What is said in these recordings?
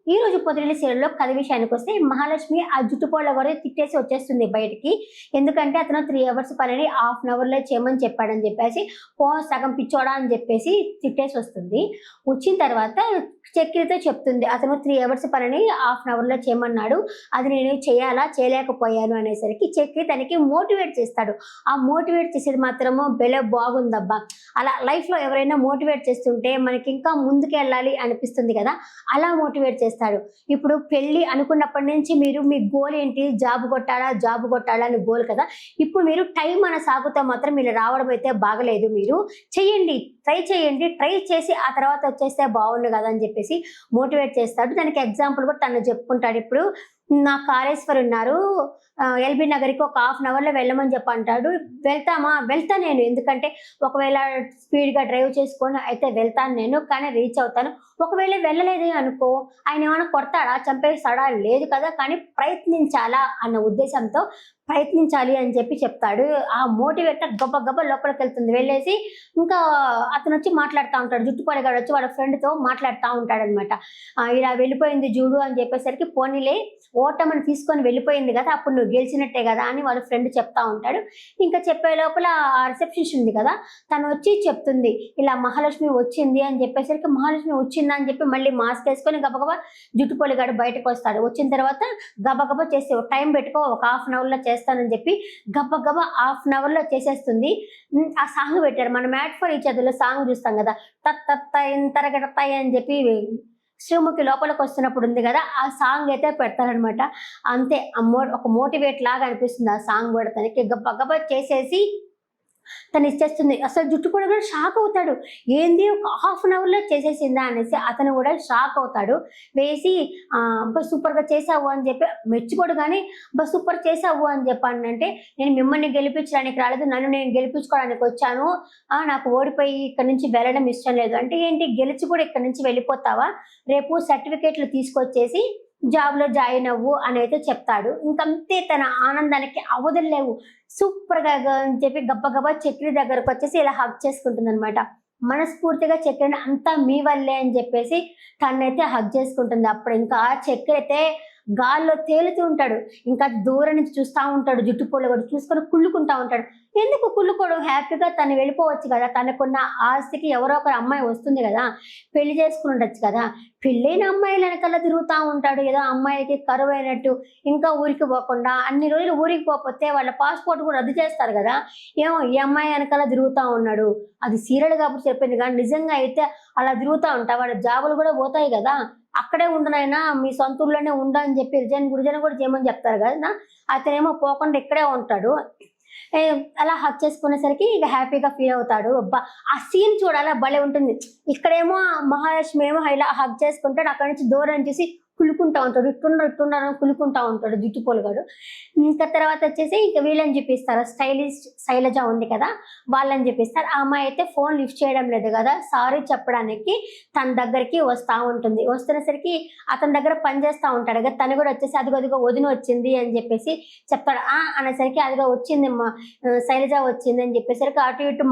ఈ రోజు పొద్దున్న సీరియల్లో కథ విషయానికి వస్తే మహాలక్ష్మి ఆ జుట్టుపోళ్ళ కూడా తిట్టేసి వచ్చేస్తుంది బయటికి. ఎందుకంటే అతను 3 అవర్స్ పనిని హాఫ్ అన్ అవర్లో చేయమని చెప్పాడని చెప్పేసి సగం పిచ్చోడా అని చెప్పేసి తిట్టేసి వస్తుంది. వచ్చిన తర్వాత చక్రితో చెప్తుంది, అతను 3 అవర్స్ పనిని హాఫ్ అన్ అవర్లో చేయమన్నాడు, అది నేను చేయాలా చేయలేకపోయాను అనేసరికి చక్రి తనకి మోటివేట్ చేస్తాడు. ఆ మోటివేట్ చేసేది మాత్రము భలే బాగుందబ్బా. అలా లైఫ్లో ఎవరైనా మోటివేట్ చేస్తుంటే మనకి ఇంకా ముందుకు వెళ్ళాలి అనిపిస్తుంది కదా, అలా మోటివేట్ చేస్తాడు. ఇప్పుడు పెళ్లి అనుకున్నప్పటి నుంచి మీరు మీ గోల్ ఏంటి, జాబ్ కొట్టాలా అని గోల్ కదా. ఇప్పుడు మీరు టైం అనే సాగుతో మాత్రం మీరు రావడం అయితే బాగలేదు. మీరు చెయ్యండి, ట్రై చేసి ఆ తర్వాత వచ్చేస్తే బాగుండు కదా అని చెప్పేసి మోటివేట్ చేస్తాడు. దానికి ఎగ్జాంపుల్ కూడా తను చెప్పుకుంటాడు. ఇప్పుడు నా కాళేశ్వర్ ఉన్నారు, ఎల్బీ నగర్కి ఒక హాఫ్ అన్ అవర్లో వెళ్ళమని చెప్పి అంటాడు. వెళ్తా నేను, ఎందుకంటే ఒకవేళ స్పీడ్గా డ్రైవ్ చేసుకొని అయితే వెళ్తాను నేను, కానీ రీచ్ అవుతాను. ఒకవేళ వెళ్ళలేదు అనుకో, ఆయన ఏమైనా కొడతాడా, చంపేస్తాడా, లేదు కదా, కానీ ప్రయత్నించాలా అన్న ఉద్దేశంతో ప్రయత్నించాలి అని చెప్పి చెప్తాడు. ఆ మోటివేటర్ గబ్బ లోపలికి వెళ్తుంది. వెళ్ళేసి ఇంకా అతను వచ్చి మాట్లాడుతూ ఉంటాడు, జుట్టుపొడిగాడు వచ్చి వాళ్ళ ఫ్రెండ్తో మాట్లాడుతూ ఉంటాడు అనమాట. ఇలా వెళ్ళిపోయింది చూడు అని చెప్పేసరికి, పోనీలే ఓటమని తీసుకొని వెళ్ళిపోయింది కదా, అప్పుడు నువ్వు గెలిచినట్టే కదా అని వాళ్ళ ఫ్రెండ్ చెప్తా ఉంటాడు. ఇంకా చెప్పే లోపల ఆ రిసెప్షనిస్ట్ ఉంది కదా, తను వచ్చి చెప్తుంది ఇలా మహాలక్ష్మి వచ్చింది అని చెప్పేసరికి, మహాలక్ష్మి వచ్చిందా అని చెప్పి మళ్ళీ మాస్క్ వేసుకొని గబగబా జుట్టుపొలిగాడు బయటకు వస్తాడు. వచ్చిన తర్వాత గబగబా చేస్తే టైం పెట్టుకో, ఒక హాఫ్ అన్ అవర్లో చేస్తానని చెప్పి గబగబా హాఫ్ అన్ అవర్లో చేసేస్తుంది. ఆ సాంగ్ పెట్టాడు, మన మ్యాట్ ఫర్ ఈచ్ అదర్లో సాంగ్ చూస్తాం కదా, తరగడతాయి అని చెప్పి శ్రీముఖి లోపలికి వస్తున్నప్పుడు ఉంది కదా, ఆ సాంగ్ అయితే పెడతారనమాట. అంతే ఒక మోటివేట్ లాగా అనిపిస్తుంది ఆ సాంగ్ కూడా. తనకి గబగబా చేసేసి తను ఇచ్చేస్తుంది. అసలు జుట్టు కూడా షాక్ అవుతాడు, ఏంది ఒక హాఫ్ అన్ అవర్లో చేసేసిందా అనేసి అతను కూడా షాక్ అవుతాడు. వేసి అబ్బా సూపర్గా చేసావు అని చెప్పి మెచ్చుకోడు, కానీ అబ్బా సూపర్ చేసావు అని చెప్పానంటే, నేను మిమ్మల్ని గెలిపించడానికి రాలేదు, నన్ను నేను గెలిపించుకోవడానికి వచ్చాను, నాకు ఓడిపోయి ఇక్కడ నుంచి వెళ్ళడం ఇష్టం లేదు అంటే, ఏంటి గెలిచి కూడా ఇక్కడ నుంచి వెళ్ళిపోతావా, రేపు సర్టిఫికేట్లు తీసుకొచ్చేసి జాబ్లో జాయిన్ అవ్వు అని అయితే చెప్తాడు. ఇంకంతే, తన ఆనందానికి అవధులు లేవు. సూపర్గా అని చెప్పి గబ్బగబా చక్రి దగ్గరకు వచ్చేసి ఇలా హగ్ చేసుకుంటుంది అనమాట. మనస్ఫూర్తిగా చక్రిని అంతా మీ వల్లే అని చెప్పేసి తనైతే హగ్ చేసుకుంటుంది. అప్పుడు ఇంకా చక్రి అయితే గాల్లో తేలుతూ ఉంటాడు. ఇంకా దూరం నుంచి చూస్తూ ఉంటాడు, జుట్టు పూల కూడా చూసుకొని కుళ్ళుకుంటా ఉంటాడు. ఎందుకు కుళ్ళుకోవడం, హ్యాపీగా తను వెళ్ళిపోవచ్చు కదా, తనకున్న ఆస్తికి ఎవరో ఒకరు అమ్మాయి వస్తుంది కదా, పెళ్లి చేసుకుని ఉండొచ్చు కదా. పెళ్ళైన అమ్మాయిలు వెనకాల తిరుగుతూ ఉంటాడు, ఏదో అమ్మాయికి కరువు అయినట్టు. ఇంకా ఊరికి పోకుండా అన్ని రోజులు ఊరికి పోతే వాళ్ళ పాస్పోర్ట్ కూడా రద్దు చేస్తారు కదా, ఏమో ఈ అమ్మాయి వెనకాల తిరుగుతూ ఉన్నాడు. అది సీరియల్ కాబట్టి చెప్పింది, కానీ నిజంగా అయితే అలా తిరుగుతూ ఉంటా, వాళ్ళ జాబులు కూడా పోతాయి కదా. అక్కడే ఉండనైనా మీ సొంత ఊళ్ళోనే ఉండని చెప్పి గురుజన కూడా చేయమని చెప్తారు కదా, అతనేమో పోకుండా ఇక్కడే ఉంటాడు. అలా హక్ చేసుకునేసరికి ఇక హ్యాపీగా ఫీల్ అవుతాడు. అబ్బా ఆ సీన్ చూడాలా భలే ఉంటుంది. ఇక్కడేమో మహాలక్ష్మి ఏమో ఇలా హక్ చేసుకుంటాడు, అక్కడి నుంచి దూరం చూసి కులుకుంటా ఉంటాడు, ఇట్టున్నారు కులుకుంటా ఉంటాడు జుట్టు పొలుగాడు. ఇంకా తర్వాత వచ్చేసి ఇక వీళ్ళని చూపిస్తారు, స్టైలిస్ట్ శైలజ ఉంది కదా, వాళ్ళని చూపిస్తారు. ఆ అమ్మాయి అయితే ఫోన్ లిఫ్ట్ చేయడం లేదు కదా, సారీ చెప్పడానికి తన దగ్గరికి వస్తూ ఉంటుంది. వస్తున్నసరికి అతని దగ్గర పనిచేస్తూ ఉంటాడు కదా, తను కూడా వచ్చేసి అదిగో వదిన వచ్చింది అని చెప్పేసి చెప్తాడు. అనేసరికి అదిగో వచ్చింది శైలజ వచ్చింది అని చెప్పేసరికి అటు ఇటు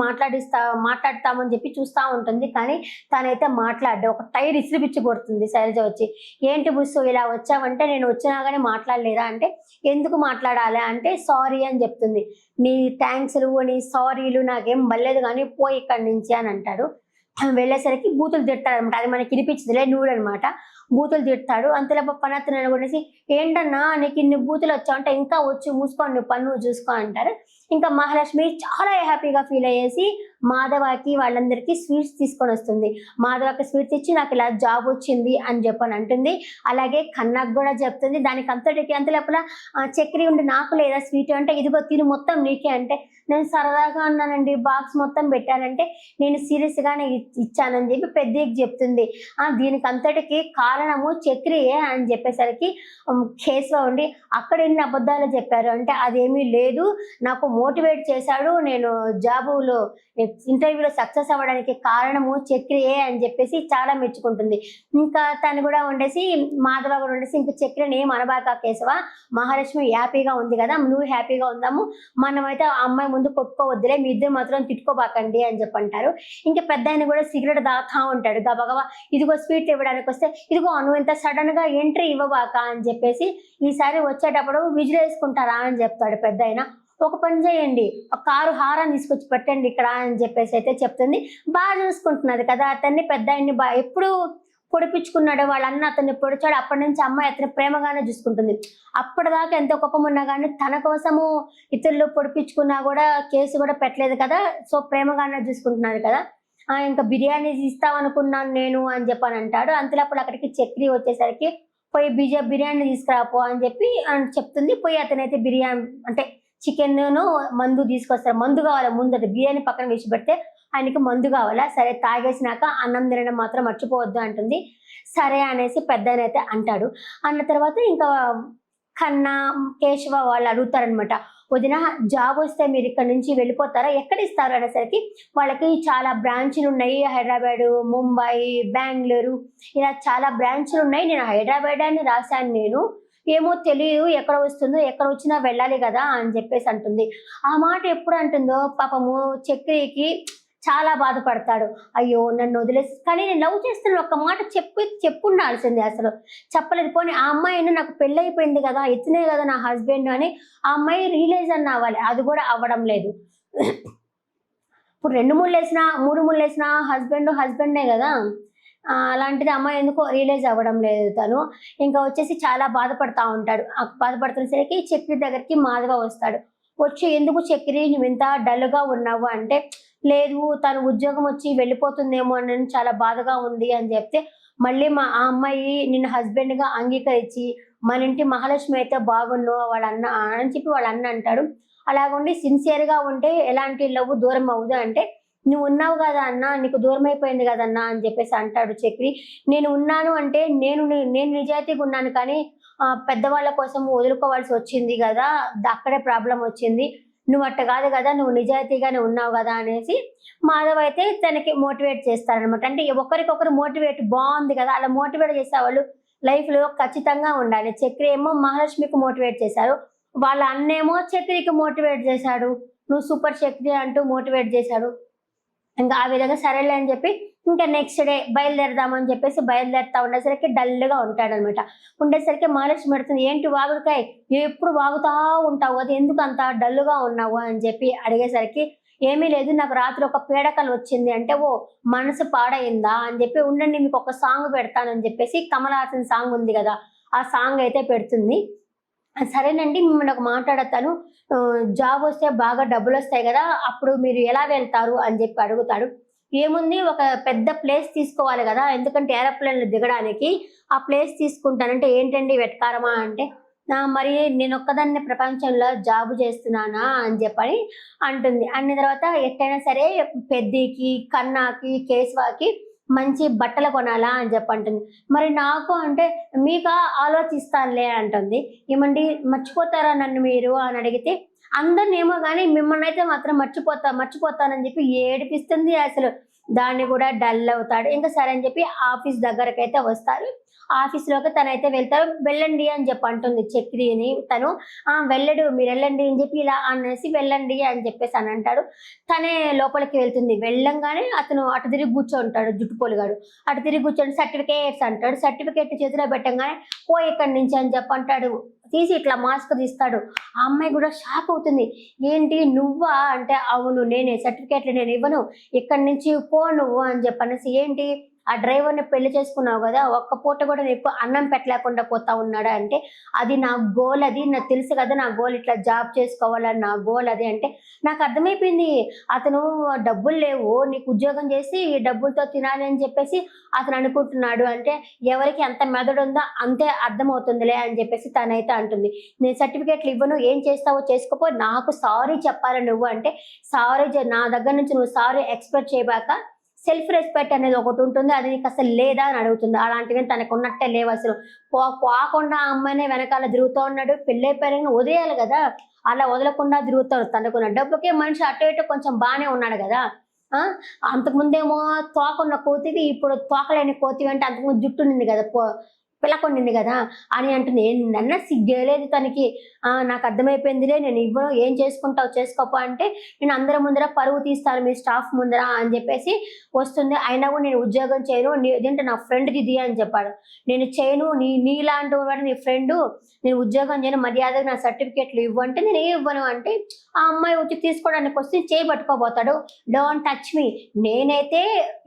మాట్లాడతామని చెప్పి చూస్తూ ఉంటుంది. కానీ తనైతే మాట్లాడ్డా, ఒక టైర్ ఇసిరిపిచ్చి కొడుతుంది శైలజ వచ్చి. ఏంటి బుస్సు ఇలా వచ్చావంటే, నేను వచ్చినా కానీ మాట్లాడలేదా అంటే, ఎందుకు మాట్లాడాలి అంటే సారీ అని చెప్తుంది. నీ థ్యాంక్స్లు నీ సారీలు నాకేం బలేదు, కానీ పోయి ఇక్కడి నుంచి అని అంటాడు. వెళ్ళేసరికి బూతులు తిడతాడు అనమాట. అది మనకి వినిపించదులే, నూడు అనమాట. బూతులు తిడతాడు. అంతలోపు పనత్తను అనుకునేసి, ఏంటన్నా నీకు ఇన్ని బూతులు వచ్చావంటే, ఇంకా వచ్చి మూసుకొని నువ్వు పన్ను చూసుకో అంటారు. ఇంకా మహాలక్ష్మి చాలా హ్యాపీగా ఫీల్ అయ్యేసి మాధవకి వాళ్ళందరికీ స్వీట్స్ తీసుకొని వస్తుంది. మాధవకి స్వీట్స్ ఇచ్చి నాకు ఇలా జాబ్ వచ్చింది అని చెప్పని అంటుంది. అలాగే కన్నకు కూడా చెప్తుంది. దానికి అంతలోపల చక్కెర ఉండి, నాకు లేదా స్వీట్ అంటే, ఇదిగో తిను మొత్తం నీకే అంటే, నేను సరదాగా అన్నానండి, బాక్స్ మొత్తం పెట్టానంటే, నేను సీరియస్గానే ఇచ్చానని చెప్పి పెద్దకి చెప్తుంది. దీనికి అంతటికి కారణము చక్రియే అని చెప్పేసరికి కేసులో ఉండి, అక్కడ ఎన్ని అబద్ధాలు చెప్పారు అంటే, అదేమీ లేదు, నాకు మోటివేట్ చేశాడు, నేను జాబులో ఇంటర్వ్యూలో సక్సెస్ అవ్వడానికి కారణము చక్రియే అని చెప్పేసి చాలా మెచ్చుకుంటుంది. ఇంకా తను కూడా ఉండేసి, మాధవ కూడా ఉండేసి, ఇంకా చక్రిని ఏం అనబాక కేశవ, మహాలక్ష్మి హ్యాపీగా ఉంది కదా, నువ్వు హ్యాపీగా ఉందాము, మనమైతే ఆ అమ్మాయి ముందు కొట్టుకోవద్దులే, మీ ఇద్దరు మాత్రం తిట్టుకోబాకండి అని చెప్పంటారు. ఇంకా పెద్ద ఆయన కూడా సిగరెట్ తాగుతా ఉంటాడు. గబగబా ఇదిగో స్వీట్ ఇవ్వడానికి వస్తే, ఇదిగో ఇదిగో నువ్వు ఇంత సడన్ గా ఎంట్రీ ఇవ్వబాక అని చెప్పేసి ఈసారి వచ్చేటప్పుడు విజిల్ వేసుకుంటారా అని చెప్తాడు పెద్ద ఆయన. ఒక పని చేయండి, ఒక కారు హారాన్ని తీసుకొచ్చి పెట్టండి ఇక్కడ అని చెప్పేసి అయితే చెప్తుంది. బాగా చూసుకుంటున్నది కదా అతన్ని, పెద్ద ఆయన్ని ఎప్పుడు పొడిపించుకున్నాడు వాళ్ళ అన్న అతన్ని పొడిచాడు. అప్పటి నుంచి అమ్మాయి అతన్ని ప్రేమగానే చూసుకుంటుంది. అప్పటిదాకా ఎంత కోపం ఉన్నా కానీ తన కోసము ఇతరులు పొడిపించుకున్నా కూడా కేసు కూడా పెట్టలేదు కదా, సో ప్రేమగానే చూసుకుంటున్నారు కదా. ఇంకా బిర్యానీ ఇస్తామనుకున్నాను నేను అని చెప్పని అంటాడు. అంతలోప్పుడు అక్కడికి చక్రి వచ్చేసరికి పోయి బిర్యానీ తీసుకురాపో అని చెప్తుంది. పోయి అతనైతే బిర్యానీ అంటే చికెన్ మందు తీసుకొస్తారు. మందు కావాలి ముందు, అది బిర్యానీ పక్కన వేసి పెడితే ఆయనకి మందు కావాలా. సరే తాగేసినాక అన్నం తినడం మాత్రం మర్చిపోవద్దు అంటుంది. సరే అనేసి పెద్దనైతే అంటాడు. అన్న తర్వాత ఇంకా కన్నా కేశవ వాళ్ళు అడుగుతారనమాట, వదిన జాబ్ వస్తే మీరు ఇక్కడ నుంచి వెళ్ళిపోతారా, ఎక్కడ ఇస్తారు అనేసరికి వాళ్ళకి చాలా బ్రాంచ్లు ఉన్నాయి, హైదరాబాదు, ముంబై, బెంగళూరు, ఇలా చాలా బ్రాంచ్లు ఉన్నాయి. నేను హైదరాబాద్ అని రాశాను, నేను ఏమో తెలియదు ఎక్కడ వస్తుందో, ఎక్కడ వచ్చినా వెళ్ళాలి కదా అని చెప్పేసి అంటుంది. ఆ మాట ఎప్పుడు అంటుందో పాపము చక్రికి చాలా బాధపడతాడు. అయ్యో నన్ను వదిలేసి, కానీ నేను లవ్ చేస్తున్నాను ఒక్క మాట చెప్పుండాల్సింది, అసలు చెప్పలేదు. పోనీ ఆ అమ్మాయిని నాకు పెళ్ళి అయిపోయింది కదా, ఇతనే కదా నా హస్బెండ్ అని ఆ అమ్మాయి రియలైజ్ అన్న అవ్వాలి, అది కూడా అవ్వడం లేదు. ఇప్పుడు 2 ముళ్ళు వేసినా 3 ముళ్ళు వేసినా హస్బెండే కదా, అలాంటిది అమ్మాయి ఎందుకో రియలైజ్ అవ్వడం లేదు. తను ఇంకా వచ్చేసి చాలా బాధపడతా ఉంటాడు. బాధపడుతున్నసరికి చక్రి దగ్గరికి మాధవ వస్తాడు. వచ్చి ఎందుకు చక్రి నువ్వు ఇంత డల్గా ఉన్నావు అంటే, లేదు తను ఉద్యోగం వచ్చి వెళ్ళిపోతుందేమో అని చాలా బాధగా ఉంది అని చెప్తే, మళ్ళీ ఆ అమ్మాయి నిన్ను హస్బెండ్గా అంగీకరించి మన ఇంటి మహాలక్ష్మి అయితే బాగుండు వాళ్ళ అన్న అని చెప్పి వాళ్ళ అన్న అంటాడు. అలాగుండి సిన్సియర్గా ఉంటే ఎలాంటి లవ్ దూరం అవ్వదు అంటే, నువ్వు ఉన్నావు కదా అన్న, నీకు దూరం అయిపోయింది కదన్నా అని చెప్పేసి అంటాడు చక్రి. నేను ఉన్నాను అంటే నేను నిజాయితీగా ఉన్నాను, కానీ పెద్దవాళ్ళ కోసం వదులుకోవాల్సి వచ్చింది కదా, అక్కడే ప్రాబ్లం వచ్చింది. నువ్వు అట్ట కాదు కదా, నువ్వు నిజాయితీగానే ఉన్నావు కదా అనేసి మాధవ్ అయితే తనకి మోటివేట్ చేస్తారనమాట. అంటే ఒకరికొకరు మోటివేట్ బాగుంది కదా, అలా మోటివేట్ చేసే వాళ్ళు లైఫ్లో ఖచ్చితంగా ఉండాలి. చక్రి ఏమో మహాలక్ష్మికి మోటివేట్ చేశారు, వాళ్ళ అన్నేమో చక్రికి మోటివేట్ చేశాడు, నువ్వు సూపర్ చక్రి అంటూ మోటివేట్ చేశాడు. ఇంకా ఆ విధంగా సరేలే అని చెప్పి ఇంకా నెక్స్ట్ డే బయలుదేరదామని చెప్పేసి బయలుదేరుతా ఉండేసరికి డల్గా ఉంటాడనమాట. ఉండేసరికి మహాలక్ష్మి పెడుతుంది, ఏంటి వాగుడుకాయ ఎప్పుడు వాగుతా ఉంటావు, అది ఎందుకు అంత డల్గా ఉన్నావు అని చెప్పి అడిగేసరికి, ఏమీ లేదు నాకు రాత్రి ఒక పీడకలు వచ్చింది అంటే, ఓ మనసు పాడైందా అని చెప్పి, ఉండండి మీకు ఒక సాంగ్ పెడతానని చెప్పేసి కమల్ హాసన్ సాంగ్ ఉంది కదా, ఆ సాంగ్ అయితే పెడుతుంది. సరేనండి మిమ్మల్ని ఒక మాట్లాడతాను, జాబ్ వస్తే బాగా డబ్బులు వస్తాయి కదా, అప్పుడు మీరు ఎలా వెళ్తారు అని చెప్పి అడుగుతాడు. ఏముంది, ఒక పెద్ద ప్లేస్ తీసుకోవాలి కదా, ఎందుకంటే ఏరోప్లేన్లు దిగడానికి ఆ ప్లేస్ తీసుకుంటానంటే, ఏంటండి వెటకారమా అంటే, మరి నేను ఒక్కదాన్ని ప్రపంచంలో జాబ్ చేస్తున్నానా అని చెప్పని అంటుంది. అన్న తర్వాత ఎట్టయినా సరే పెద్దికి, కన్నాకి, కేశవాకి మంచి బట్టలు కొనాలా అని చెప్పంటుంది. మరి నాకు అంటే, మీకు ఆలోచిస్తానులే అంటుంది. ఏమండి మర్చిపోతారా నన్ను మీరు అని అడిగితే, అందరిని ఏమో కానీ మిమ్మల్ని అయితే మాత్రం మర్చిపోతానని చెప్పి ఏడిపిస్తుంది. అసలు దాన్ని కూడా డల్ అవుతాడు. ఇంకా సరే అని చెప్పి ఆఫీస్ దగ్గరకు అయితే వస్తారు. ఆఫీస్లోకి తనైతే వెళ్తారు. వెళ్ళండి అని చెప్పి అంటుంది చక్రిని. తను వెళ్ళడు, మీరు వెళ్ళండి అని చెప్పి ఇలా అనేసి వెళ్ళండి అని చెప్పేసి అని అంటాడు. తనే లోపలికి వెళ్తుంది. వెళ్ళంగానే అతను అటు తిరిగి కూర్చోంటాడు, జుట్టుపోలుగాడు. అటు తిరిగి కూర్చొని సర్టిఫికేట్స్ అంటాడు. సర్టిఫికేట్ చేతిలో పెట్టంగానే పో ఇక్కడి నుంచి అని చెప్పి అంటాడు. తీసి ఇట్లా మాస్క్ తీస్తాడు. ఆ అమ్మాయి కూడా షాక్ అవుతుంది. ఏంటి నువ్వా అంటే, అవును నేనే, సర్టిఫికేట్లు నేను ఇవ్వను, ఇక్కడి నుంచి పో నువ్వు అని చెప్పనేసి, ఏంటి ఆ డ్రైవర్ని పెళ్లి చేసుకున్నావు కదా, ఒక్క పూట కూడా నీకు అన్నం పెట్టలేకుండా పోతా ఉన్నాడా అంటే, అది నా గోల్, అది నాకు తెలుసు కదా నా గోల్, ఇట్లా జాబ్ చేసుకోవాలని నా గోల్ అది అంటే, నాకు అర్థమైపోయింది అతను డబ్బులు లేవు నీకు ఉద్యోగం చేసి డబ్బులతో తినాలి అని చెప్పేసి అతను అనుకుంటున్నాడు అంటే, ఎవరికి ఎంత మెదడు ఉందో అంతే అర్థమవుతుందిలే అని చెప్పేసి తనైతే అంటుంది. నేను సర్టిఫికేట్లు ఇవ్వను, ఏం చేస్తావో చేసుకోపో, నాకు సారీ చెప్పాలి నువ్వు అంటే, సారీ నా దగ్గర నుంచి నువ్వు సారీ ఎక్స్పెక్ట్ చేయబాక, సెల్ఫ్ రెస్పెక్ట్ అనేది ఒకటి ఉంటుంది, అది నీకు అసలు లేదా అని అడుగుతుంది. అలాంటివి తనకు ఉన్నట్టే లేవు అసలు. పోకుండా ఆ అమ్మాయినే వెనకాల తిరుగుతూ ఉన్నాడు. పెళ్ళైపోయారని వదిలేయాలి కదా, అలా వదలకుండా తిరుగుతాడు. తనకున్న డబ్బుకే మనిషి అటు ఇటు కొంచెం బాగానే ఉన్నాడు కదా. అంతకుముందేమో తోకున్న కోతివి, ఇప్పుడు తోకలేని కోతివి అంటే, అంతకుముందు జుట్టు ఉంది కదా పిల్ల కొనింది కదా అని అంటుంది. ఏంటన్నా సిగ్గేలేదు తనకి. నాకు అర్థమైపోయిందిలే, నేను ఇవ్వను, ఏం చేసుకుంటావు చేసుకోపో అంటే, నేను అందరి ముందర పరువు తీస్తాను మీ స్టాఫ్ ముందర అని చెప్పేసి వస్తుంది. అయినా కూడా నేను ఉద్యోగం చేయను, ఇదేంటి నా ఫ్రెండ్కి ఇది అని చెప్పాడు. నేను చేయను, నీలాంటి వాడు నీ ఫ్రెండ్, నేను ఉద్యోగం చేయను, మర్యాదగా నా సర్టిఫికేట్లు ఇవ్వు అంటే, నేను ఏం ఇవ్వను అంటే ఆ అమ్మాయి వచ్చి తీసుకోవడానికి వస్తే చేయి పట్టుకోబోతాడు. డోంట్ టచ్ మీ, నేనైతే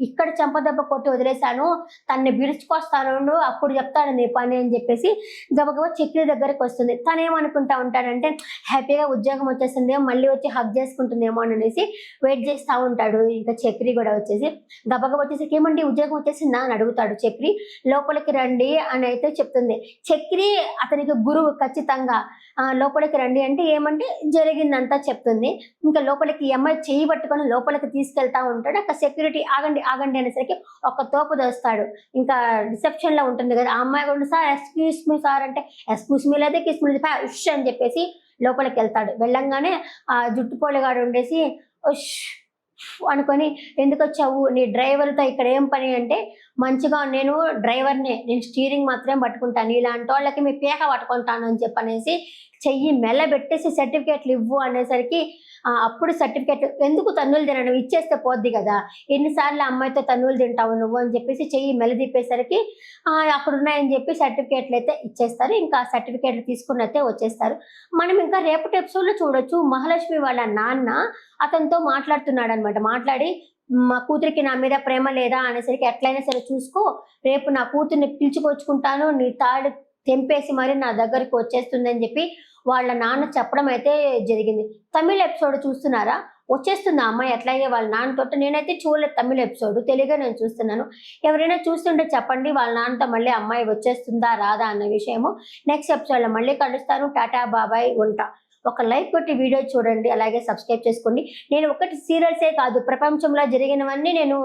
ఇక్కడ చెంపదెబ్బ కొట్టి వదిలేశాను, తనని విరుచుకొస్తాను, అప్పుడు చెప్తాడు నీ పని అని చెప్పేసి గబగబా చక్రి దగ్గరికి వస్తుంది. తను ఏమనుకుంటా ఉంటాడంటే హ్యాపీగా ఉద్యోగం వచ్చేసింది, మళ్ళీ వచ్చి హగ్ చేసుకుంటుందేమో అనేసి వెయిట్ చేస్తూ ఉంటాడు. ఇంకా చక్రి కూడా వచ్చేసి గబగబా వచ్చేసి ఏమండి ఉద్యోగం వచ్చేసిందా అని అడుగుతాడు. చక్రి లోపలికి రండి అని అయితే చెప్తుంది. చక్రి అతనికి గురువు ఖచ్చితంగా. లోపలికి రండి అంటే ఏమంటే జరిగిందంతా చెప్తుంది. ఇంకా లోపలికి ఈ అమ్మాయి చేయి పట్టుకొని లోపలికి తీసుకెళ్తా ఉంటాడు. అక్కడ సెక్యూరిటీ ఆగండి ఆగండి అనేసరికి ఒక తోపు దోస్తాడు. ఇంకా రిసెప్షన్ లో ఉంటుంది కదా, ఆ అమ్మాయి కూడా సార్ ఎక్స్క్యూస్ మీ సార్ అంటే ఎక్స్క్యూస్ మీ లేదా కిస్ మీ ఉష్ అని చెప్పేసి లోపలికి వెళ్తాడు. వెళ్ళంగానే ఆ జుట్టుపోలిగాడు ఉండేసి ఉష్ అనుకొని ఎందుకు వచ్చావు, నీ డ్రైవర్తో ఇక్కడ ఏం పని అంటే, మంచిగా నేను డ్రైవర్నే, నేను స్టీరింగ్ మాత్రమే పట్టుకుంటాను, ఇలాంటి వాళ్ళకి మీ పీక పట్టుకుంటాను అని చెప్పనేసి చెయ్యి మెల్లబెట్టేసి సర్టిఫికేట్లు ఇవ్వు అనేసరికి అప్పుడు సర్టిఫికేట్ ఎందుకు తన్నులు తినడం, ఇచ్చేస్తే పోద్ది కదా, ఎన్నిసార్లు అమ్మాయితో తన్నులు తింటావు నువ్వు అని చెప్పేసి చెయ్యి మెల్లదిప్పేసరికి అక్కడ ఉన్నాయని చెప్పి సర్టిఫికేట్లు అయితే ఇచ్చేస్తారు. ఇంకా సర్టిఫికేట్లు తీసుకుని అయితే వచ్చేస్తారు. మనం ఇంకా రేపటి ఎపిసోడ్లో చూడొచ్చు, మహాలక్ష్మి వాళ్ళ నాన్న అతనితో మాట్లాడుతున్నాడు అనమాట. మాట్లాడి మా కూతురికి నా మీద ప్రేమ లేదా అనేసరికి ఎట్లయినా సరే చూసుకో, రేపు నా కూతుర్ని పిలుచుకొచ్చుకుంటాను, నీ తాడు తెంపేసి మరి నా దగ్గరికి వచ్చేస్తుందని చెప్పి వాళ్ళ నాన్న చెప్పడం అయితే జరిగింది. తమిళ ఎపిసోడ్ చూస్తున్నారా, వచ్చేస్తుంది ఆ అమ్మాయి ఎట్లయితే వాళ్ళ నాన్నతో. నేనైతే చూడలేదు తమిళ ఎపిసోడ్, తెలుగుగా నేను చూస్తున్నాను. ఎవరైనా చూస్తుంటే చెప్పండి వాళ్ళ నాన్నతో మళ్ళీ అమ్మాయి వచ్చేస్తుందా రాదా అన్న విషయము. నెక్స్ట్ ఎపిసోడ్లో మళ్ళీ కలుస్తాను. టాటా బాబాయ్, ఉంటా. ఒక లైక్ కొట్టి వీడియో చూడండి, అలాగే సబ్స్క్రైబ్ చేసుకోండి. నేను ఒకటి సీరియల్సే కాదు, ప్రపంచంలో జరిగినవన్నీ నేను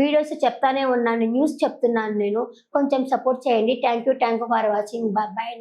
వీడియోస్ చెప్తానే ఉన్నాను, న్యూస్ చెప్తున్నాను. నేను కొంచెం సపోర్ట్ చేయండి. Thank you for watching. Bye.